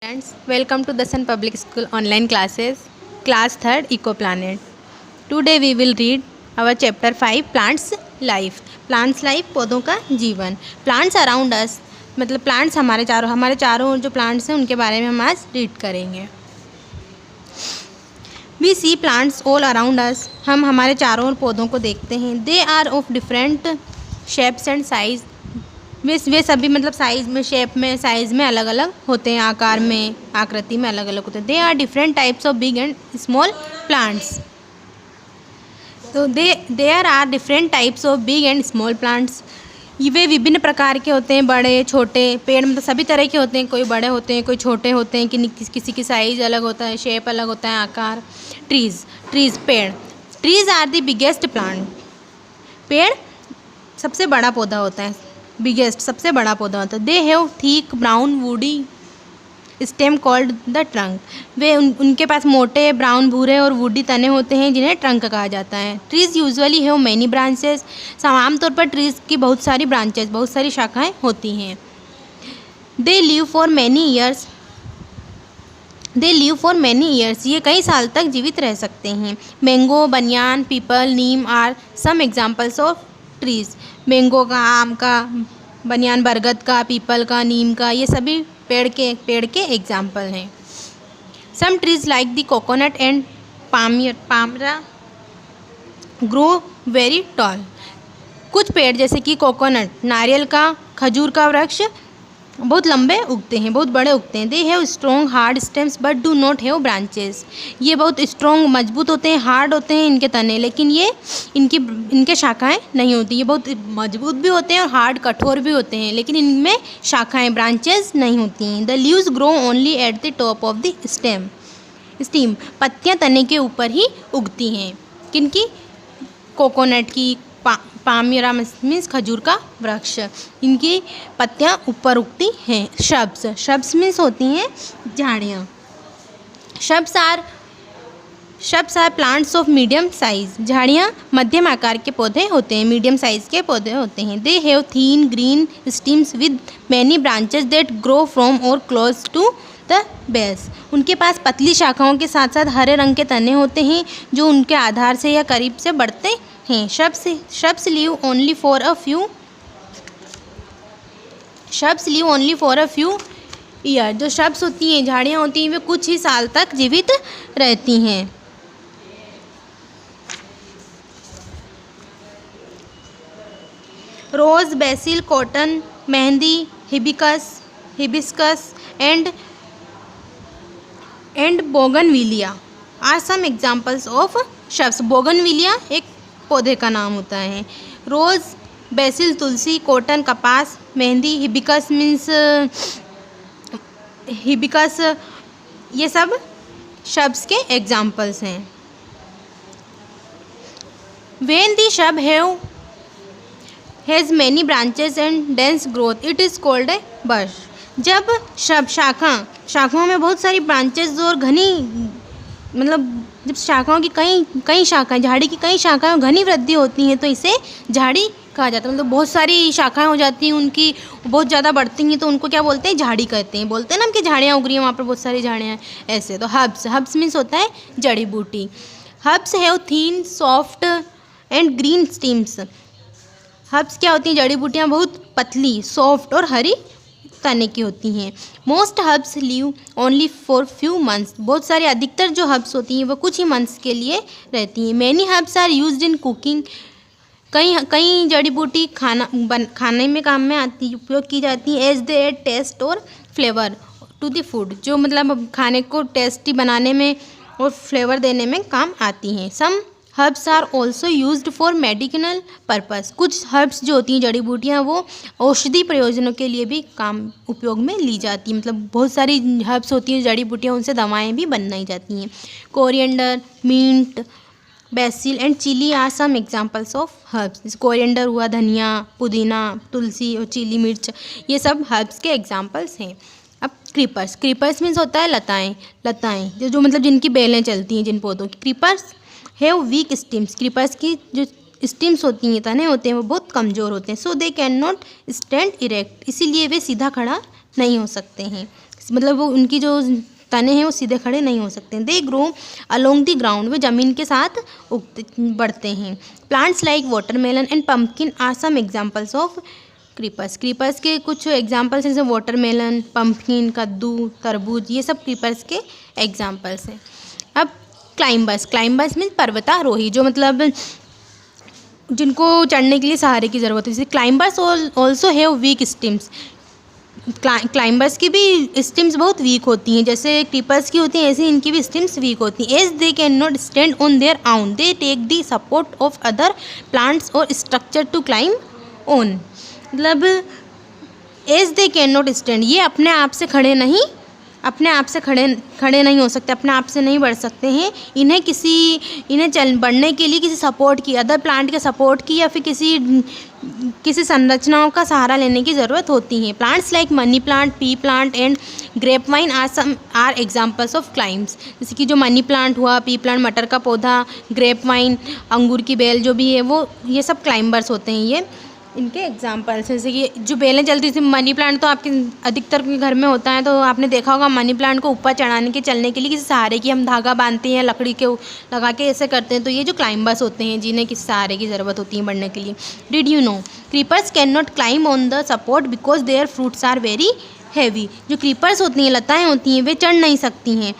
Friends, welcome to the Sun Public School online classes, class 3rd Eco Planet. Today we will read our chapter 5 Plants Life. Plants Life पौधों का जीवन. Plants around us मतलब plants हमारे चारों जो plants हैं उनके बारे में हम आज रीड करेंगे. We see plants all around us. हम हमारे चारों ओर पौधों को देखते हैं. They are of different shapes and size. वे सभी मतलब शेप में साइज़ में अलग अलग होते हैं, आकार में आकृति में अलग अलग होते हैं. They are different types of big and small plants. तो there are different types of big and small plants. वे विभिन्न प्रकार के होते हैं, बड़े छोटे पेड़ मतलब सभी तरह के होते हैं. कोई बड़े होते हैं, कोई छोटे होते हैं, किसी की साइज़ अलग होता है, शेप अलग होता है, आकार. ट्रीज़ पेड़. Trees are the biggest plant. पेड़ सबसे बड़ा पौधा होता है, बिगेस्ट सबसे बड़ा पौधा होता है. They have thick brown woody stem called the trunk. वे उनके पास मोटे ब्राउन भूरे और वुडी तने होते हैं जिन्हें ट्रंक कहा जाता है. Trees usually have many branches. आमतौर पर ट्रीज़ की बहुत सारी शाखाएं होती हैं. They live for many years. ये कई साल तक जीवित रह सकते हैं. Mango, banyan, peepal, neem are some examples of trees. Mango का, आम का, बनियान बरगद का, पीपल का, नीम का, ये सभी पेड़ के एग्जाम्पल हैं. Some trees like the coconut and palmyra grow very tall. कुछ पेड़ जैसे कि कोकोनट, नारियल का, खजूर का वृक्ष बहुत लंबे उगते हैं, बहुत बड़े उगते हैं. They have strong hard stems but do not have branches. ये बहुत स्ट्रॉन्ग मजबूत होते हैं, हार्ड होते हैं इनके तने, लेकिन ये इनके शाखाएं नहीं होती. ये बहुत मजबूत भी होते हैं और हार्ड कठोर भी होते हैं, लेकिन इनमें शाखाएं ब्रांचेस नहीं होती हैं. The leaves grow only at the top of the steam. पत्तियाँ तने के ऊपर ही उगती हैं. किनकी? कोकोनट की, पामिरा मीन्स खजूर का वृक्ष, इनकी पत्तियाँ ऊपर उगती हैं. श्रब्स मीन्स होती हैं झाड़ियाँ. Shrubs are plants of medium size. झाड़ियाँ मध्यम आकार के पौधे होते हैं, मीडियम साइज के पौधे होते हैं. They have thin green stems with many branches that grow from और क्लोज टू द बेस. उनके पास पतली शाखाओं के साथ साथ हरे रंग के तने होते हैं जो उनके आधार से या करीब से बढ़ते हैं. Shrubs live only for a few years. जो shrubs होती हैं, झाड़ियाँ होती हैं, वे कुछ ही साल तक जीवित रहती हैं. Rose, basil, cotton, mehndi, hibiscus and bougainvillea are some examples of shrubs. Bougainvillea एक पौधे का नाम होता है. रोज़, बेसिल तुलसी, कॉटन कपास, मेहंदी, हिबिस्कस ये सब shrubs के एग्जाम्पल्स हैं. When the shrub has many branches and dense growth, it is called a bush. जब शाखाओं में बहुत सारी ब्रांचेस और घनी मतलब जब शाखाओं की कई शाखाएं, झाड़ी की कई शाखाएं घनी वृद्धि होती हैं तो इसे झाड़ी कहा जाता है. मतलब बहुत सारी शाखाएं हो जाती हैं, उनकी बहुत ज़्यादा बढ़ती हैं तो उनको क्या बोलते हैं? झाड़ी कहते हैं. बोलते हैं ना कि झाड़ियाँ उग रही हैं, वहाँ पर बहुत सारी झाड़ियाँ हैं ऐसे. तो हर्ब्स मीन्स होता है जड़ी बूटी. Herbs have thin soft and green stems. Herbs क्या होती हैं? जड़ी बूटियाँ बहुत पतली, सॉफ्ट और हरी तने की होती हैं. Most herbs live only for few months. बहुत सारे अधिकतर जो हर्ब्स होती हैं वो कुछ ही मंथ्स के लिए रहती हैं. Many herbs are used in cooking. कई जड़ी बूटी खाने में काम में आती, उपयोग की जाती हैं. एज दे एड टेस्ट और फ्लेवर टू द फूड. जो मतलब खाने को टेस्टी बनाने में और फ्लेवर देने में काम आती हैं. Some herbs are also used for medicinal purpose. कुछ हर्ब्स जो होती हैं, जड़ी बूटियाँ, वो औषधि प्रयोजनों के लिए भी उपयोग में ली जाती हैं. मतलब बहुत सारी हर्ब्स होती हैं, जड़ी बूटियाँ, उनसे दवाएं भी बनाई जाती हैं. Coriander, mint, basil and chilli are some examples of herbs. Coriander हुआ, धनिया, पुदीना, तुलसी और चिली मिर्च, ये सब हर्ब्स के एग्जाम्पल्स हैं. अब क्रीपर्स मीन्स होता है लताएँ जो मतलब जिनकी बेलें चलती हैं, जिन पौधों की. Creepers have week stems. Creepers की जो स्टीम्स होती हैं, तने होते हैं, वो बहुत कमज़ोर होते हैं. So they can not stand erect. इसीलिए वे सीधा खड़ा नहीं हो सकते हैं. मतलब वो उनकी जो तने हैं वो सीधे खड़े नहीं हो सकते। They grow along the ground, वे ज़मीन के साथ बढ़ते हैं। Plants like watermelon and pumpkin are some examples of creepers. Creepers के कुछ एग्जाम्पल्स हैं, जैसे वाटरमेलन, पम्पकिन, कद्दू, तरबूज, ये सब क्रीपर्स के एग्जाम्पल्स हैं। अब क्लाइंबर्स, क्लाइंबर्स मीन्स पर्वतारोही, जो मतलब जिनको चढ़ने के लिए सहारे की ज़रूरत है। जैसे climbers also have week stems, climbers की भी स्टिम्स बहुत वीक होती हैं, जैसे क्रीपर्स की होती हैं ऐसे इनकी भी स्टिम्स वीक होती हैं। As they can not stand on their own, they take the support of other plants or structure to climb on. मतलब as they can not stand, ये अपने आप से खड़े नहीं हो सकते, अपने आप से नहीं बढ़ सकते हैं। इन्हें बढ़ने के लिए किसी सपोर्ट की, अदर प्लांट के सपोर्ट की या फिर किसी संरचनाओं का सहारा लेने की ज़रूरत होती है। Plants like money plant, pea plant and grape vine are examples of climbers. जैसे कि जो मनी प्लांट हुआ, पी प्लांट मटर का पौधा, ग्रेप वाइन अंगूर की बेल जो भी है वो, ये सब क्लाइंबर्स होते हैं। ये इनके एग्जाम्पल्स हैं। जैसे कि जो बेलें चलती थी, मनी प्लांट तो आपके अधिकतर के घर में होता है, तो आपने देखा होगा मनी प्लांट को ऊपर चलने के लिए किसी सहारे की हम धागा बांधते हैं, लकड़ी के लगा के ऐसे करते हैं। तो ये जो क्लाइंबर्स होते हैं जिन्हें किसी सहारे की ज़रूरत होती है बढ़ने के लिए। Did you know creepers can not climb on the support because their fruits are very heavy. जो क्रीपर्स होती हैं, लताएँ होती हैं, वे चढ़ नहीं सकती हैं,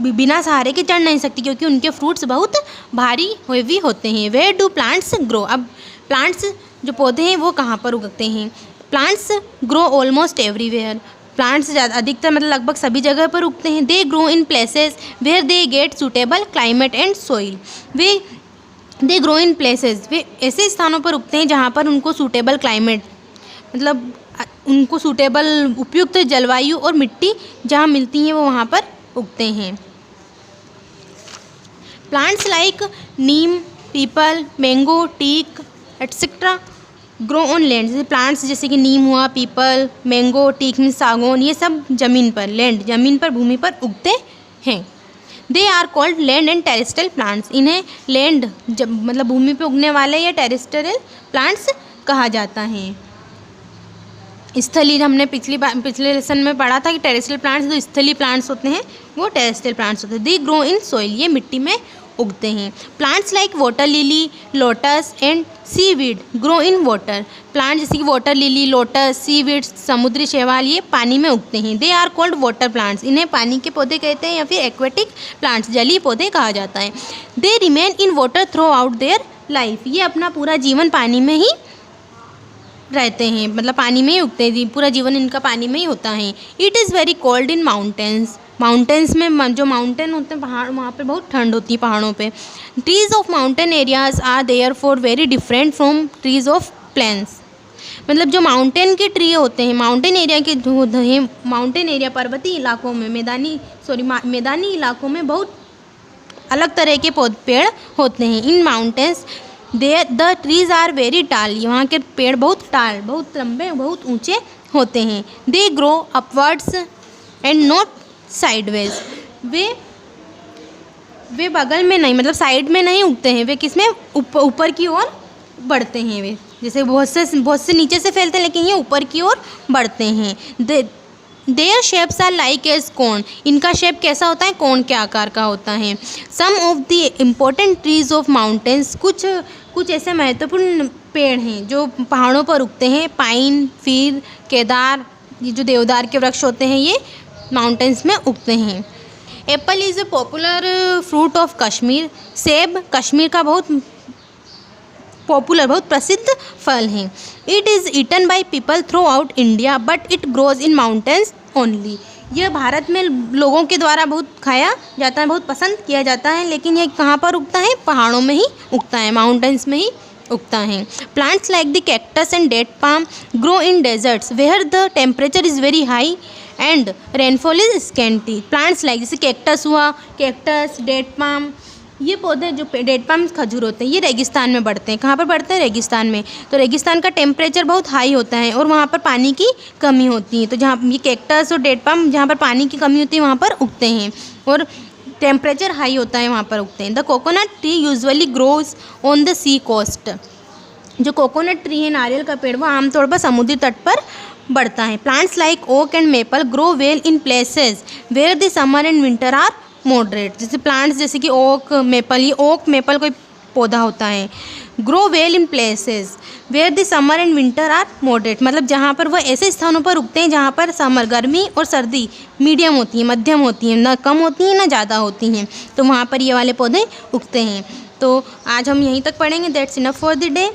बिना सहारे के चढ़ नहीं सकती, क्योंकि उनके फ्रूट्स बहुत भारी हैवी होते हैं। वेयर डू प्लांट्स ग्रो, अब प्लांट्स जो पौधे हैं वो कहाँ पर उगते हैं। Plants grow almost everywhere, plants अधिकतर मतलब लगभग सभी जगह पर उगते हैं। They grow in places where they get suitable climate and soil, they grow in places, वे ऐसे स्थानों पर उगते हैं जहाँ पर उनको सूटेबल क्लाइमेट, मतलब उनको सूटेबल उपयुक्त जलवायु और मिट्टी जहाँ मिलती हैं वो वहाँ पर उगते हैं। Plants like neem, peepal, mango, teak etcetera grow on land. जैसे प्लांट्स जैसे कि नीम हुआ, पीपल, मैंगो, टीक में सागौन, ये सब ज़मीन पर, ज़मीन पर, भूमि पर उगते हैं। They are called land and terrestrial plants, इन्हें लैंड मतलब भूमि पर उगने वाले या टेरेस्ट्रियल प्लांट्स कहा जाता है। स्थलीय, हमने पिछले लेसन में पढ़ा था कि टेरेस्ट्रियल प्लांट्स जो स्थलीय प्लांट्स होते हैं वो टेरेस्ट्रियल प्लांट्स होते हैं। दे ग्रो इन सोइल, ये मिट्टी में उगते हैं। Plants like water lily, lotus and seaweed grow in water, plant जैसे कि वाटर लिली, लोटस, सीवीड, समुद्री शैवाल, ये पानी में उगते हैं। They are called water plants, इन्हें पानी के पौधे कहते हैं या फिर एक्वेटिक प्लांट्स, जलीय पौधे कहा जाता है। They remain in water through out their life, ये अपना पूरा जीवन पानी में ही रहते हैं, मतलब पानी में ही उगते हैं, पूरा जीवन इनका पानी में ही होता है। It is very cold in mountains, mountains में जो माउंटेन होते हैं पहाड़, वहाँ पे बहुत ठंड होती है पहाड़ों पे। Trees of mountain areas are therefore very different from trees of plains, मतलब जो माउंटेन के ट्री होते हैं, माउंटेन एरिया के जो हैं, माउंटेन एरिया पर्वतीय इलाकों में, मैदानी इलाकों में बहुत अलग तरह के पेड़ होते हैं। In mountains the trees are very tall, वहाँ के पेड़ बहुत टाल, बहुत लंबे, बहुत ऊंचे होते हैं। They grow upwards and not sideways, वे बगल में नहीं, मतलब साइड में नहीं उगते हैं, वे किस में ऊपर की ओर बढ़ते हैं। वे जैसे बहुत से नीचे से फैलते हैं, लेकिन ये ऊपर की ओर बढ़ते हैं। Their shapes are like as cone, इनका शेप कैसा होता है, कोन के आकार का होता है। Some of the important trees of mountains, कुछ ऐसे महत्वपूर्ण पेड़ हैं जो पहाड़ों पर उगते हैं। पाइन, फीर, केदार, ये जो देवदार के वृक्ष होते हैं ये माउंटेन्स में उगते हैं। Apple is a popular fruit of Kashmir, सेब कश्मीर का बहुत पॉपुलर, बहुत प्रसिद्ध फल है। It is eaten by people throughout India but it grows in mountains only, यह भारत में लोगों के द्वारा बहुत खाया जाता है, बहुत पसंद किया जाता है, लेकिन यह कहाँ पर उगता है, पहाड़ों में ही उगता है, माउंटेन्स में ही उगता है। Plants like the cactus and date palm grow in deserts where the temperature is very high and rainfall is scanty. Plants like जैसे कैक्टस हुआ, कैक्टस, डेट पाम, ये पौधे जो डेट पाम खजूर होते हैं ये रेगिस्तान में बढ़ते हैं। कहाँ पर बढ़ते हैं, रेगिस्तान में। तो रेगिस्तान का टेम्परेचर बहुत हाई होता है और वहाँ पर पानी की कमी होती है, तो जहाँ ये कैक्टस और डेट पाम जहाँ पर पानी की कमी होती है वहाँ पर उगते हैं और टेम्परेचर हाई होता है वहाँ पर उगते हैं। The coconut tree usually grows on the sea coast, जो कोकोनट ट्री है, नारियल का पेड़, वो आमतौर पर समुद्री तट पर बढ़ता है। Plants like oak and maple grow well in places where the summer and winter are moderate. जैसे प्लांट्स जैसे कि ओक मेपल, ये ओक मेपल कोई पौधा होता है। Grow well in places where the summer and winter are moderate, मतलब जहाँ पर वह ऐसे स्थानों पर उगते हैं जहाँ पर समर गर्मी और सर्दी मीडियम होती है, मध्यम होती हैं, ना कम होती हैं ना ज़्यादा होती हैं, तो वहाँ पर ये वाले पौधे उगते हैं। तो आज हम यहीं तक पढ़ेंगे। That's enough for the day.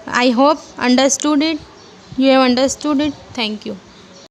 I hope understood it, you have understood it. Thank you.